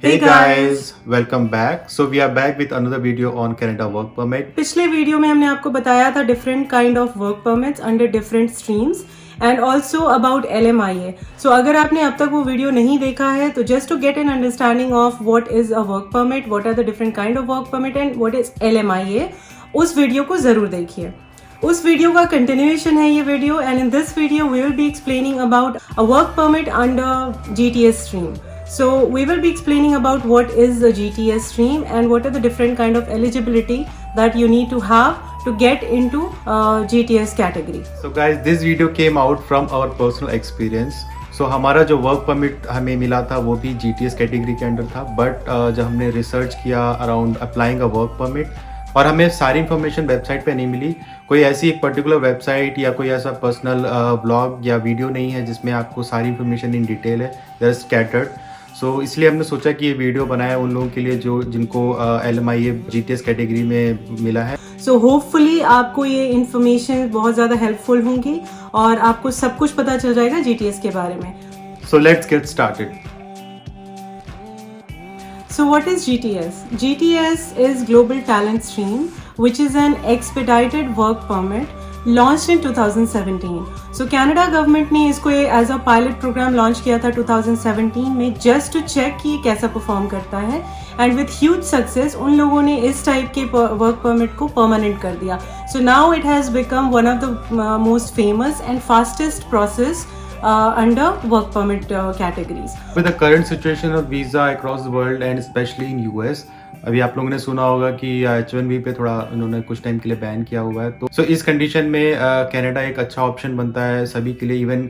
Hey guys, welcome back. So we are back with another video on Canada Work Permit. पिछले video में हमने आपको बताया था different kind of work permits under different streams and also about LMIA. सो अगर आपने अब तक वो वीडियो नहीं देखा है तो just to get an understanding of what is a work permit, what are the different kind of work permit and what is LMIA, उस वीडियो को जरूर देखिए. उस वीडियो का कंटिन्यूएशन है ये video and in this video we will be explaining about a work permit under GTS stream. So we will be explaining about what is the GTS stream and what are the different kind of eligibility that you need to have to get into GTS category. So guys, this video came out from our personal experience. So हमारा जो work permit हमें मिला था वो भी GTS category के under था, but जब हमने रिसर्च किया around applying a work permit और हमें सारी इन्फॉर्मेशन वेबसाइट पे नहीं मिली. कोई ऐसी एक पर्टिकुलर वेबसाइट या कोई ऐसा पर्सनल ब्लॉग या वीडियो नहीं है जिसमें आपको सारी इन्फॉर्मेशन इन डिटेल है. They are scattered. सो इसलिए हमने सोचा कि ये वीडियो बनाया उन लोगों के लिए जिनको LMIA GTS कैटेगरी में मिला है. सो होपफुली आपको ये इन्फॉर्मेशन बहुत ज़्यादा हेल्पफुल होंगी और आपको सब कुछ पता चल जाएगा GTS के बारे में. So let's get started. So what is GTS? GTS is Global Talent Stream, which is an expedited work permit launched in 2017. So Canada government ने इसको as a pilot program launch किया था 2017 में just to check कि ये कैसा perform करता है and with huge success उन लोगों ने इस type के work permit को permanent कर दिया. So now it has become one of the most famous and fastest process under work permit categories. With the current situation of visa across the world and especially in US, अभी आप लोगों ने सुना होगा कि H1B पे थोड़ा उन्होंने कुछ टाइम के लिए बैन किया हुआ है. तो इस कंडीशन में कनाडा एक अच्छा ऑप्शन बनता है सभी के लिए, इवन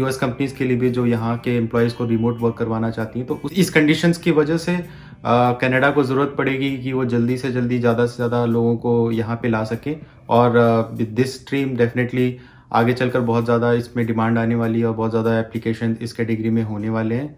US कंपनीज के लिए भी जो यहाँ के एम्प्लॉयज़ को रिमोट वर्क करवाना चाहती हैं. तो इस कंडीशंस की वजह से कनाडा को ज़रूरत पड़ेगी कि वो जल्दी से जल्दी ज़्यादा से ज़्यादा लोगों को यहाँ पे ला सकें. और विद दिस स्ट्रीम डेफिनेटली आगे चलकर बहुत ज़्यादा इसमें डिमांड आने वाली है और बहुत ज़्यादा एप्लीकेशन इस कैटेगरी में होने वाले हैं.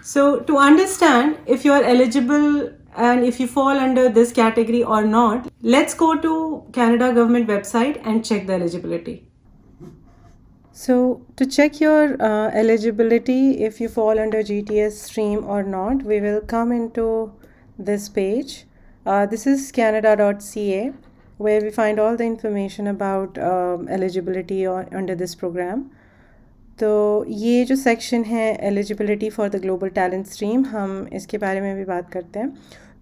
So to understand if you are eligible and if you fall under this category or not, let's go to Canada government website and check the eligibility. So to check your eligibility if you fall under GTS stream or not, we will come into this page. This is canada.ca where we find all the information about eligibility under this program. तो ये जो section है eligibility for the global talent stream, हम इसके बारे में भी बात करते हैं.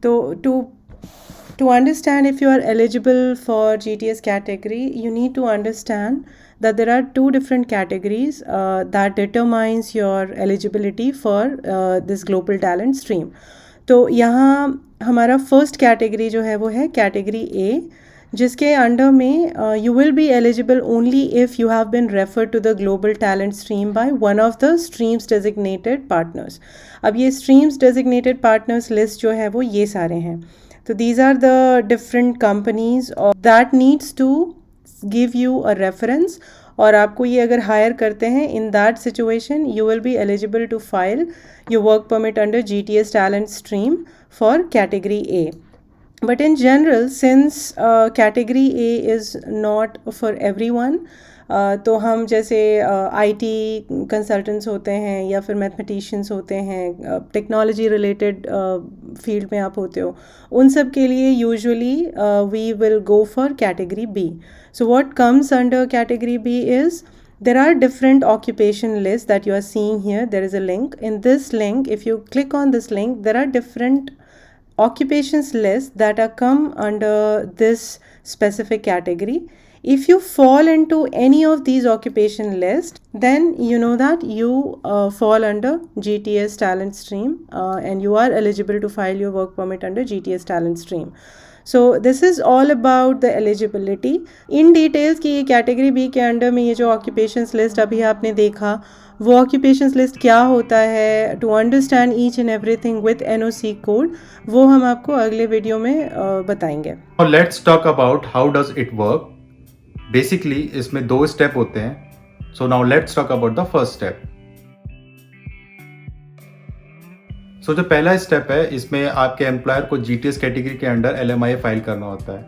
तो to understand if you are eligible for GTS category, you need to understand that there are two different categories that determines your eligibility for this global talent stream. तो यहाँ हमारा फर्स्ट कैटेगरी जो है वो है कैटेगरी A, जिसके under में you will be eligible only if you have been referred to the global talent stream by one of the streams designated partners. अब ये स्ट्रीम्स डेजिग्नेटेड पार्टनर्स लिस्ट जो है वो ये सारे हैं. तो these are the different companies that needs to give you a reference, और आपको ये अगर हायर करते हैं in that situation you will be eligible to file your work permit under GTS talent stream for category A. But in general, since category A is not for everyone, तो हम जैसे IT consultants होते हैं या फिर mathematicians होते हैं, technology related field में आप होते हो, उन सब के लिए usually we will go for category B. So what comes under category B is there are different occupation lists that you are seeing here. There is a link. In this link, if you click on this link, there are different occupations list that are come under this specific category. If you fall into any of these occupation list, then you know that you fall under GTS talent stream and you are eligible to file your work permit under GTS talent stream. So this is all about the eligibility in details कि ये category B के under में ये जो occupations list अभी आपने देखा वो ऑक्यूपेशंस लिस्ट क्या होता है, to understand each and everything with NOC code, वो हम आपको अगले वीडियो में बताएंगे. Now let's talk about how does it work. Basically इसमें 2 स्टेप होते हैं. So now let's talk about the first step. So जो पहला स्टेप है इसमें आपके एम्प्लॉयर को GTS कैटेगरी के अंडर LMIA फाइल करना होता है.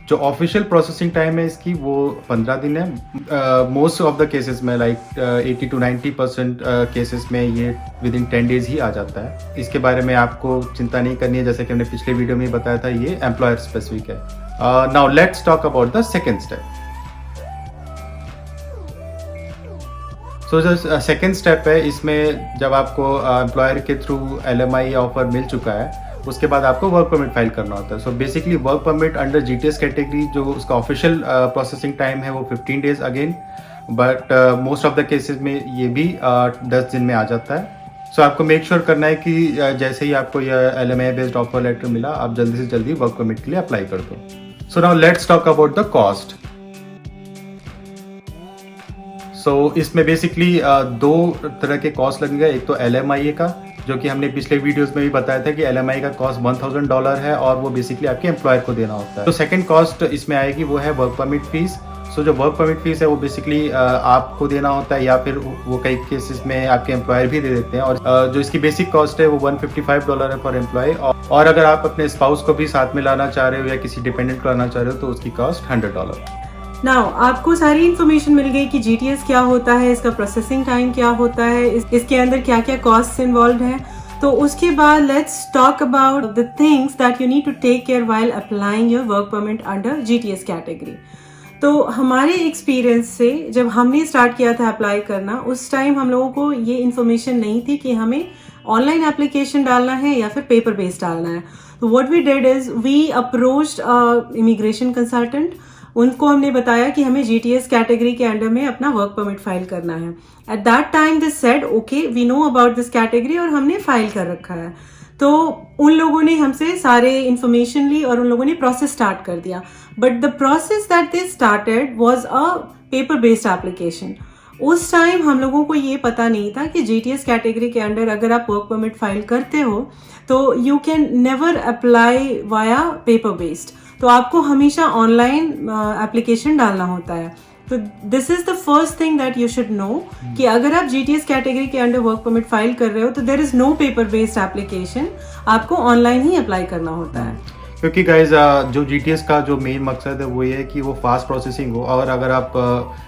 जो ऑफिशियल प्रोसेसिंग टाइम है इसकी वो 15 दिन है। मोस्ट ऑफ द केसेस में लाइक 80 to 90% केसेस में ये विद इन 10 डेज ही आ जाता है। इसके बारे में आपको चिंता नहीं करनी है, जैसे कि हमने पिछले वीडियो में बताया था, ये एम्प्लॉयर स्पेसिफिक है। Now let's talk about the second step. So जो सेकेंड स्टेप है, इसमें जब आपको एम्प्लॉयर के थ्रू LMI ऑफर मिल चुका है, उसके बाद आपको वर्क परमिट फाइल करना होता है। So basically work permit under GTS category जो उसका ऑफिशियल प्रोसेसिंग टाइम है वो 15 days again, but most of the cases में ये भी 10 दिन में आ जाता है। सो आपको मेक श्योर करना है कि जैसे ही आपको यह LMI बेस्ड ऑफर लेटर मिला, आप जल्दी से जल्दी वर्क परमिट के लिए अप्लाई कर दो। So now let's talk about the cost. So इसमें बेसिकली दो तरह के कॉस्ट लगेगा। एक तो LMIA का, जो कि हमने पिछले वीडियोस में भी बताया था कि LMI का कॉस्ट $1000 है और वो बेसिकली आपके एम्प्लॉयर को देना होता है। तो सेकंड कॉस्ट इसमें आएगी वो है वर्क परमिट फीस। सो जो वर्क परमिट फीस है वो बेसिकली आपको देना होता है, या फिर वो कई केसेस में आपके एम्प्लॉयर भी दे देते हैं। और जो इसकी बेसिक कॉस्ट है वो $155 है फॉर एम्प्लॉय, और अगर आप अपने स्पाउस को भी साथ में लाना चाह रहे हो या किसी डिपेंडेंट को लाना चाह रहे हो तो उसकी कॉस्ट $100। नाउ आपको सारी इन्फॉर्मेशन मिल गई कि GTS क्या होता है, इसका प्रोसेसिंग टाइम क्या होता है, इसके अंदर क्या क्या कॉस्ट इन्वॉल्व हैं। तो उसके बाद let's talk about the things that you need to take care while applying your work permit under GTS category. तो हमारे एक्सपीरियंस से जब हमने स्टार्ट किया था अप्लाई करना, उस टाइम हम लोगों को ये इन्फॉर्मेशन नहीं थी कि हमें ऑनलाइन एप्लीकेशन डालना है या फिर पेपर बेस्ड डालना है। तो what we did is we approached immigration consultant. उनको हमने बताया कि हमें GTS कैटेगरी के अंडर में अपना वर्क परमिट फाइल करना है। At that time they said okay we know about this category, और हमने फाइल कर रखा है। तो उन लोगों ने हमसे सारे इन्फॉर्मेशन ली और उन लोगों ने प्रोसेस स्टार्ट कर दिया। But the process that they started was a paper based application. उस टाइम हम लोगों को ये पता नहीं था कि GTS कैटेगरी के अंडर अगर आप वर्क परमिट फाइल करते हो तो you can never apply via paper based. तो आपको हमेशा ऑनलाइन एप्लीकेशन डालना होता है। तो this is the first thing that you should know कि अगर आप GTS कैटेगरी के अंडर वर्क परमिट फाइल कर रहे हो तो there is no paper based application, आपको ऑनलाइन ही अप्लाई करना होता है। क्योंकि गाइज जो GTS का जो मेन मकसद है वो ये है कि वो फास्ट प्रोसेसिंग हो, और अगर आप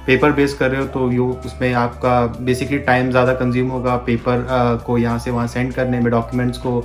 पेपर बेस कर रहे हो तो यो उसमें आपका बेसिकली टाइम ज़्यादा कंज्यूम होगा पेपर को यहाँ से वहाँ सेंड करने में, डॉक्यूमेंट्स को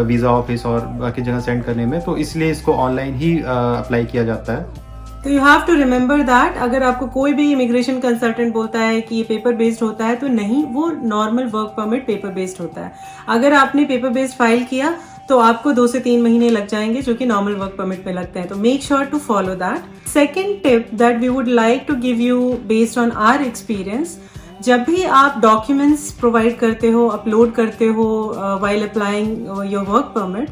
वीज़ा ऑफिस और बाकी जगह सेंड करने में। तो इसलिए इसको ऑनलाइन ही अप्लाई किया जाता है। तो you have to remember that अगर आपको कोई भी इमिग्रेशन कंसल्टेंट बोलता है कि ये पेपर बेस्ड होता है, तो नहीं, वो normal work permit paper based होता है। अगर आपने पेपर बेस्ड फाइल किया तो आपको 2 से 3 महीने लग जाएंगे, जो कि नॉर्मल वर्क परमिट पे लगते हैं। तो make sure to follow that. Second tip that we would like to give you based on our experience, जब भी आप डॉक्यूमेंट्स प्रोवाइड करते हो, अपलोड करते हो while applying your work permit,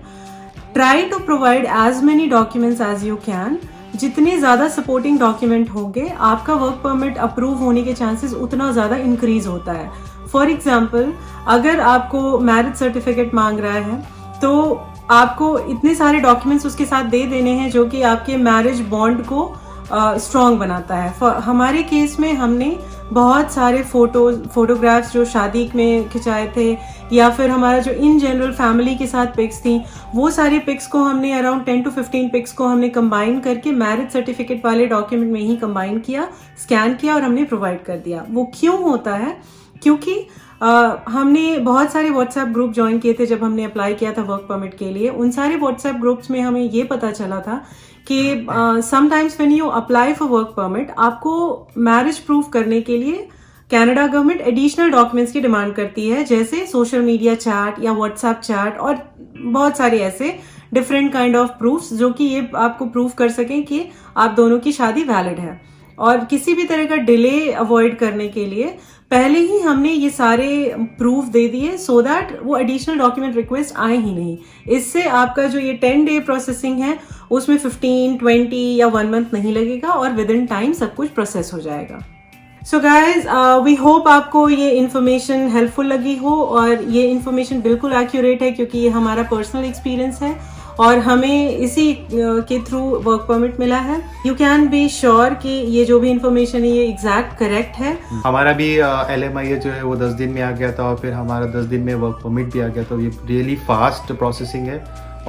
try to provide as many documents as you can. जितने ज़्यादा supporting document होंगे, आपका वर्क परमिट अप्रूव होने के चांसेस उतना ज़्यादा इंक्रीज होता है। फॉर एग्जाम्पल, अगर आपको मैरिज सर्टिफिकेट मांग रहा है तो आपको इतने सारे डॉक्यूमेंट्स उसके साथ दे देने हैं जो कि आपके मैरिज बॉन्ड को स्ट्रॉन्ग बनाता है। हमारे केस में हमने बहुत सारे फोटोग्राफ्स जो शादी में खिंचाए थे, या फिर हमारा जो इन जनरल फैमिली के साथ पिक्स थी, वो सारे पिक्स को हमने अराउंड 10 to 15 पिक्स को हमने कंबाइन करके मैरिज सर्टिफिकेट वाले डॉक्यूमेंट में ही कंबाइन किया, स्कैन किया और हमने प्रोवाइड कर दिया। वो क्यों होता है? क्योंकि हमने बहुत सारे व्हाट्सएप ग्रुप ज्वाइन किए थे जब हमने अप्लाई किया था वर्क परमिट के लिए। उन सारे व्हाट्सएप ग्रुप्स में हमें ये पता चला था कि sometimes when you apply for work permit, आपको मैरिज प्रूफ करने के लिए कनाडा गवर्नमेंट एडिशनल डॉक्यूमेंट्स की डिमांड करती है, जैसे सोशल मीडिया चैट या व्हाट्सएप चैट और बहुत सारे ऐसे डिफरेंट काइंड ऑफ प्रूफ्स जो कि ये आपको प्रूफ कर सकें कि आप दोनों की शादी वैलिड है। और किसी भी तरह का डिले अवॉइड करने के लिए पहले ही हमने ये सारे प्रूफ दे दिए, सो दैट वो एडिशनल डॉक्यूमेंट रिक्वेस्ट आए ही नहीं। इससे आपका जो ये 10 डे प्रोसेसिंग है उसमें 15, 20 या 1 मंथ नहीं लगेगा और विद इन टाइम सब कुछ प्रोसेस हो जाएगा। सो गाइज, वी होप आपको ये इन्फॉर्मेशन हेल्पफुल लगी हो, और ये इन्फॉर्मेशन बिल्कुल एक्यूरेट है क्योंकि ये हमारा पर्सनल एक्सपीरियंस है और हमें इसी के थ्रू वर्क परमिट मिला है। यू कैन बी श्योर कि ये जो भी इन्फॉर्मेशन है ये एग्जैक्ट करेक्ट है। हमारा भी LMIA जो है वो 10 दिन में आ गया था, और फिर हमारा 10 दिन में वर्क परमिट भी आ गया, तो ये रियली फास्ट प्रोसेसिंग है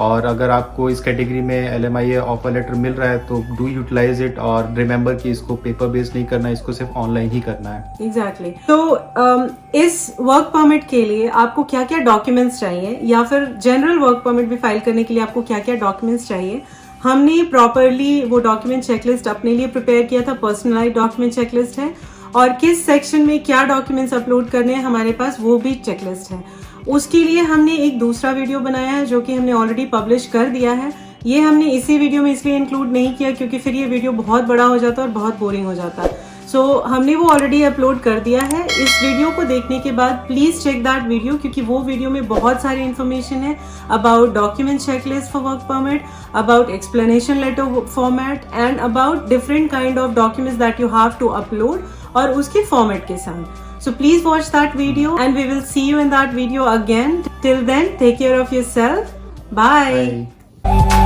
और अगर आपको इस कैटेगरी में LMIA ऑफर लेटर मिल रहा है तो डू यूटिलाइज इट और रिमेंबर कि इसको पेपर बेस्ड नहीं करना है, इसको सिर्फ ऑनलाइन ही करना है। एग्जैक्टली। तो इस वर्क परमिट के लिए आपको क्या क्या डॉक्यूमेंट्स चाहिए, या फिर जनरल वर्क परमिट भी फाइल करने के लिए आपको क्या क्या डॉक्यूमेंट्स चाहिए, हमने प्रॉपरली वो डॉक्यूमेंट चेकलिस्ट अपने लिए प्रिपेयर किया था। पर्सनलाइज्ड डॉक्यूमेंट चेकलिस्ट है, और किस सेक्शन में क्या डॉक्यूमेंट्स अपलोड करने हैं हमारे पास वो भी चेकलिस्ट है। उसके लिए हमने एक दूसरा वीडियो बनाया है जो कि हमने ऑलरेडी पब्लिश कर दिया है। ये हमने इसी वीडियो में इसलिए इंक्लूड नहीं किया क्योंकि फिर ये वीडियो बहुत बड़ा हो जाता है और बहुत बोरिंग हो जाता है। सो हमने वो ऑलरेडी अपलोड कर दिया है। इस वीडियो को देखने के बाद प्लीज चेक दैट वीडियो, क्योंकि वो वीडियो में बहुत सारी इन्फॉर्मेशन है about document checklist for work permit, about explanation letter format and about different kind of documents that you have to upload और उसके फॉर्मेट के साथ। So please watch that video and we will see you in that video again. Till then, take care of yourself. Bye. Bye.